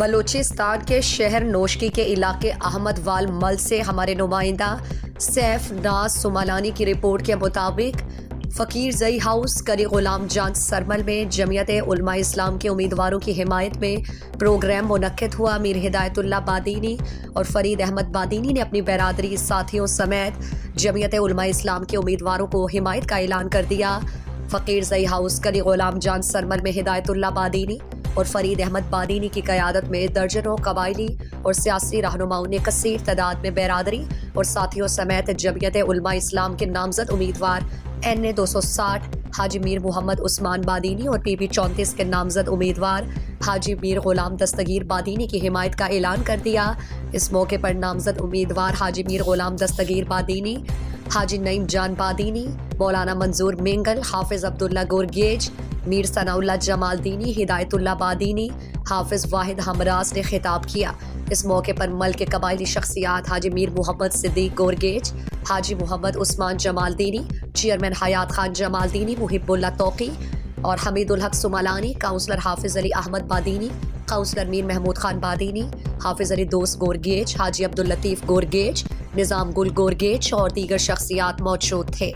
بلوچستان کے شہر نوشکی کے علاقے احمد وال مل سے ہمارے نمائندہ سیف ناز سمالانی کی رپورٹ کے مطابق فقیر زئی ہاؤس کری غلام جان سرمل میں جمعیت علماء اسلام کے امیدواروں کی حمایت میں پروگرام منعقد ہوا۔ میر ہدایت اللہ بادینی اور فرید احمد بادینی نے اپنی برادری ساتھیوں سمیت جمعیت علماء اسلام کے امیدواروں کو حمایت کا اعلان کر دیا۔ فقیر زئی ہاؤس کری غلام جان سرمل میں ہدایت اللہ بادینی اور فرید احمد بادینی کی قیادت میں درجنوں قبائلی اور سیاسی رہنماؤں نے کثیر تعداد میں برادری اور ساتھیوں سمیت جمعیت علماء اسلام کے نامزد امیدوار NA 260 حاجی میر محمد عثمان بادینی اور PP 34 کے نامزد امیدوار حاجی میر غلام دستگیر بادینی کی حمایت کا اعلان کر دیا۔ اس موقع پر نامزد امیدوار حاجی میر غلام دستگیر بادینی، حاجی نعیم جان بادینی، مولانا منظور مینگل، حافظ عبداللہ گورگیج، میر ثناء اللہ جمال دینی، ہدایت اللہ بادینی، حافظ واحد ہمراز نے خطاب کیا۔ اس موقع پر ملک کے قبائلی شخصیات حاجی میر محمد صدیق گورگیج، حاجی محمد عثمان جمال دینی، چیئرمین حیات خان جمال دینی، محب اللہ توقی اور حمید الحق سمالانی، کاؤنسلر حافظ علی احمد بادینی، کاؤنسلر میر محمود خان بادینی، حافظ علی دوست گورگیج، حاجی عبداللطیف گورگیج، نظام گل گورگیج اور دیگر شخصیات موجود تھے۔